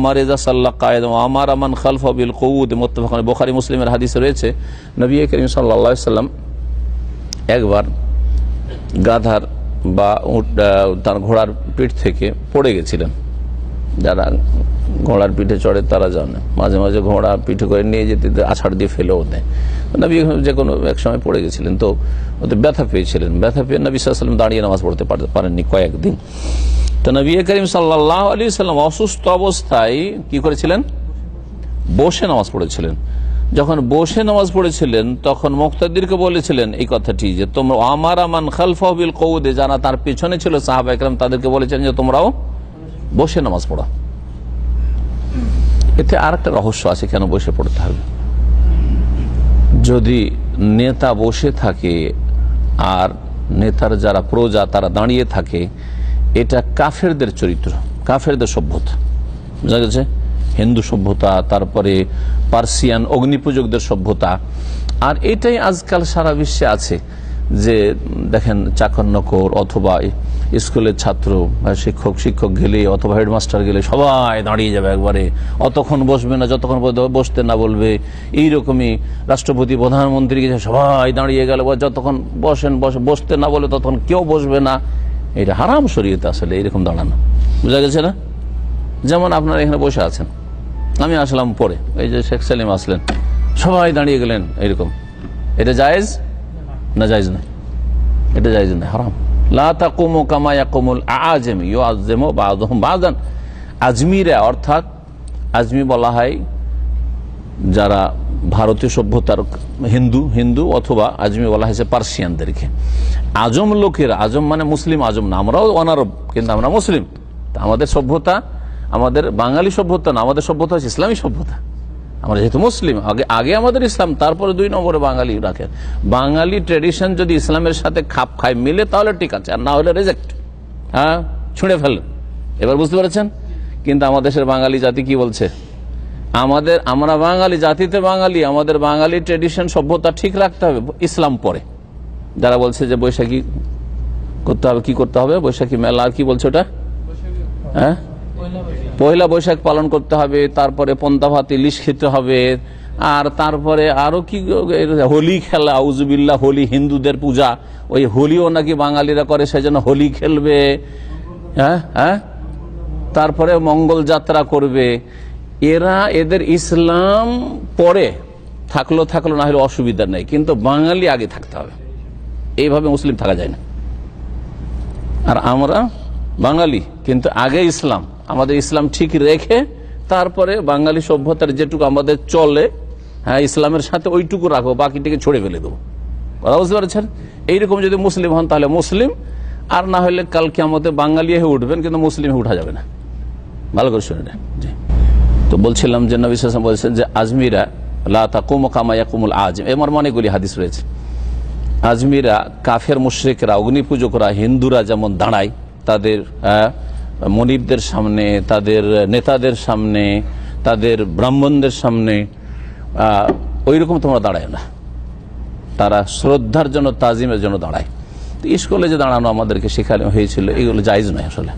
মারিজা সাল্লা কায়েদ ওয়া আমারা মান খালফাহু বিল কুউদ, মুত্তাফাকুন, বুখারী মুসলিমের হাদিসে রয়েছে নবী করিম সাল্লাল্লাহু আলাইহি সাল্লাম একবার গাধার বা তার ঘোড়ার পিঠ থেকে পড়ে গেছিলেন। যারা ঘোড়ার পিঠে চড়ে তারা জানে, মাঝে মাঝে ঘোড়া পিঠে করে নিয়ে যেতে আছাড় দিয়ে ফেলেও দেয়। নবী যে কোনো এক সময় পড়ে গেছিলেন, তো ওতে ব্যথা পেয়েছিলেন। ব্যথা পেয়ে নবী সাল্লাল্লাহু আলাইহি ওয়াসাল্লাম দাঁড়িয়ে নামাজ পড়তে পারেননি কয়েকদিন। তো নবী করিম সাল্লাল্লাহু আলাইহি ওয়াসাল্লাম অসুস্থ অবস্থায় কি করেছিলেন? বসে নামাজ পড়েছিলেন। যখন বসে নামাজ পড়েছিলেন তখন মুক্তাদিরকে বলেছিলেন এই কথাটি যে তোমরা আমারা মান খালফাহু বিল কুউদ, যারা তার পেছনে ছিল সাহাবায়ে কেরাম তাদেরকে বলেছেন যে তোমরাও বসে নামাজ পড়ো। এতে আরেকটা রহস্য আছে, কেন বসে পড়তে হবে। যদি নেতা বসে থাকে আর নেতার যারা প্রজা তারা দাঁড়িয়ে থাকে, এটা কাফেরদের চরিত্র, কাফেরদের সভ্যতা। বুঝা গেছে? হিন্দু সভ্যতা, তারপরে পার্সিয়ান অগ্নিপূজকদের সভ্যতা। আর এটাই আজকাল সারা বিশ্বে আছে, যে দেখেন চাকর নকর অথবা স্কুলের ছাত্র শিক্ষক গেলে অথবা হেডমাস্টার গেলে সবাই দাঁড়িয়ে যাবে, একবারে অতক্ষণ বসবে না যতক্ষণ বসতে না বলবে। এইরকমই রাষ্ট্রপতি প্রধানমন্ত্রী সবাই দাঁড়িয়ে গেল, যতক্ষণ বসতে না বলে ততক্ষণ কেউ বসবে না। এটা হারাম শরীয়তে আসলে এরকম দাঁড়ানো। বুঝা গেছে না? যেমন আপনারা এখানে বসে আছেন, আমি আসলাম পরে, এই যে শেখ সেলিম আসলেন, সবাই দাঁড়িয়ে গেলেন, এরকম এটা জায়েজ না? জায়েজ না, এটা জায়েজ না, হারাম। লা তাকুমু কামা ইয়াকুমুল আআজামি ইউআযযিমু বাযুহুম বাযান। আজমিরা, অর্থাৎ আজমি বলা হয় যারা ভারতীয় সভ্যতার হিন্দু অথবা আজমি বলা হয়েছে পার্সিয়ানদেরকে। আজম লোকের, আজম মানে মুসলিম আজম না, আমরাও অনারব কিন্তু আমরা মুসলিম। আমাদের সভ্যতা আমাদের বাঙালি সভ্যতা না, আমাদের সভ্যতা হচ্ছে ইসলামী সভ্যতা। আমরা যেহেতু মুসলিম, আগে আমাদের ইসলাম, তারপরে 2 নম্বরে বাঙালি রাখে। বাঙালি ট্রেডিশন যদি ইসলামের সাথে খাপ খায়, মিলে, তাহলে ঠিক আছে, আর না হলে রিজেক্ট, হ্যাঁ, ছুঁড়ে ফেলেন। এবার বুঝতে পেরেছেন? কিন্তু আমাদের দেশের বাঙালি জাতি কি বলছে? আমরা বাঙালি জাতিতে বাঙালি, আমাদের বাঙালি ট্রেডিশন সভ্যতা ঠিক রাখতে হবে, ইসলাম পরে। যারা বলছে যে বৈশাখী করতে হবে, কি করতে হবে? বৈশাখী মেলা, আর কি বলছে ওটা? হ্যাঁ, পয়লা বৈশাখ পালন করতে হবে, তারপরে পন্তা ভাত ইলিশ খেতে হবে, আর তারপরে আরো কি হোলি খেলা, আউযুবিল্লাহ, হোলি হিন্দুদের পূজা, ওই হোলিও নাকি বাঙালিরা করে, সেজন্য হোলি খেলবে। হ্যাঁ, তারপরে মঙ্গল যাত্রা করবে। এদের ইসলাম পরে থাকলো না হলে অসুবিধা নেই, কিন্তু বাঙালি আগে থাকতে হবে। এইভাবে মুসলিম থাকা যায় না। আর আমরা বাঙালি কিন্তু আগে ইসলাম, আমাদের ইসলাম ঠিক রেখে তারপরে বাঙালি সভ্যতার যেটুকু আমাদের চলে, হ্যাঁ, ইসলামের সাথে ওইটুকু রাখবো, বাকিটিকে ছড়ে ফেলে দেবো। কথা বুঝতে পারছেন? এইরকম যদি মুসলিম হন তাহলে মুসলিম, আর না হলে কালকে আমাদের বাঙালি হয়ে উঠবেন, কিন্তু মুসলিম হয়ে উঠা যাবে না। ভালো করে শুনে নেন। জি, তো বলছিলাম যে নবী সাল্লাল্লাহু আলাইহি ওয়াসাল্লাম বলছেন যে আজমিরা লা তাকুমু কামা ইয়াকুমুল আজম। এমন অনেকগুলি হাদিস রয়েছে। আজমিরা, কাফের মুশরিকরা, অগ্নিপূজকরা, হিন্দুরা যেমন দাঁড়ায় তাদের মনিবদের সামনে, তাদের নেতাদের সামনে, তাদের ব্রাহ্মণদের সামনে, ওই রকম তোমরা দাঁড়ায় না। তারা শ্রদ্ধার জন্য, তাজিমের জন্য দাঁড়ায়। তো স্কুলে যে দাঁড়ানো আমাদেরকে শেখানো হয়েছিল, এগুলো জায়েজ নয় আসলে।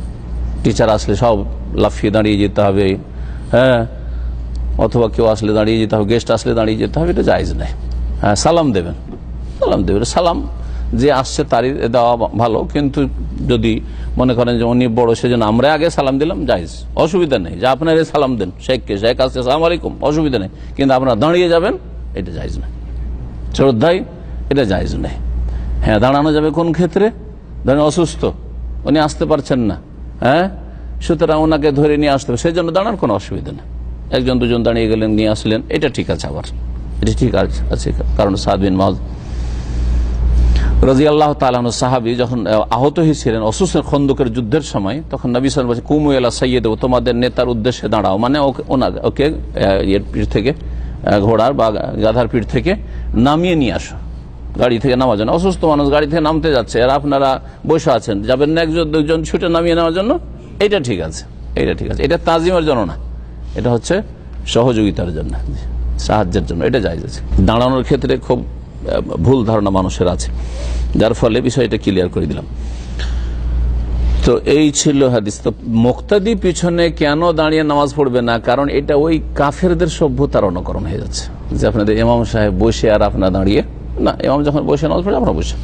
টিচার আসলে সব লাফিয়ে দাঁড়িয়ে যেতে হবে, হ্যাঁ, অথবা কেউ আসলে দাঁড়িয়ে যেতে হবে, গেস্ট আসলে দাঁড়িয়ে যেতে হবে, এটা জায়েজ নয়। হ্যাঁ, সালাম দেবেন, সালাম যে আসছে তারই দেওয়া ভালো, কিন্তু যদি মনে করেন যে উনি বড় সেজন্য আমরা আগে সালাম দিলাম, জায়েজ, অসুবিধা নেই। যে আপনারা সালাম দেন, শেখকে, শেখ আসছে আসসালামু আলাইকুম, অসুবিধা নেই, কিন্তু আপনারা দাঁড়িয়ে যাবেন, এটা জায়েজ না। শ্রদ্ধায় এটা জায়েজ নেই। হ্যাঁ, দাঁড়ানো যাবে কোন ক্ষেত্রে? ধরেন অসুস্থ, উনি আসতে পারছেন না, হ্যাঁ, সুতরাং ওনাকে ধরে নিয়ে আসতে হবে, সেই জন্য দাঁড়ান, কোনো অসুবিধা নেই। 1 2 দাঁড়িয়ে গেলেন, নিয়ে আসলেন, এটা ঠিক আছে। আবার এটা ঠিক আছে, কারণ সাদ বিন মুআয রাদিয়াল্লাহু তাআলা আনহু সাহাবী যখন আহত হয়েছিলেন অসুস্থ খন্দকের যুদ্ধের সময়, তখন নবী সাল্লাল্লাহু আলাইহি ওয়াসাল্লাম বলেছেন কুমু ইলা সাইয়্যিদিকুম, তোমাদের নেতার উদ্দেশ্যে দাঁড়াও, মানে ওকে এর পিঠ থেকে, ঘোড়ার বা গাধার পিঠ থেকে নামিয়ে নিয়ে আসো, গাড়ি থেকে নামার জন্য। অসুস্থ মানুষ গাড়ি থেকে নামতে যাচ্ছে, আর আপনারা বসে আছেন, যাবেন না 1 2 জন ছুটে নামিয়ে নেওয়ার জন্য? এটা ঠিক আছে, এটা ঠিক আছে। এটা তাজিমের জন্য না, এটা হচ্ছে সহযোগিতার জন্য, সাহায্যের জন্য, এটা জায়েজ আছে। দাঁড়ানোর ক্ষেত্রে খুব ভুল ধারণা মানুষের আছে, যার ফলে বিষয়টা ক্লিয়ার করে দিলাম। তো এই ছিল হাদিস। তো মুক্তাদি পিছনে কেন দাঁড়িয়ে নামাজ পড়বে না, কারণ এটা ওই কাফেরদের সভ্যতার অনুকরণ হয়ে যাচ্ছে, যে আপনাদের ইমাম সাহেব বসে আর আপনারা দাঁড়িয়ে না, ইমাম যখন বসে নামাজ পড়ে আমরা বসে।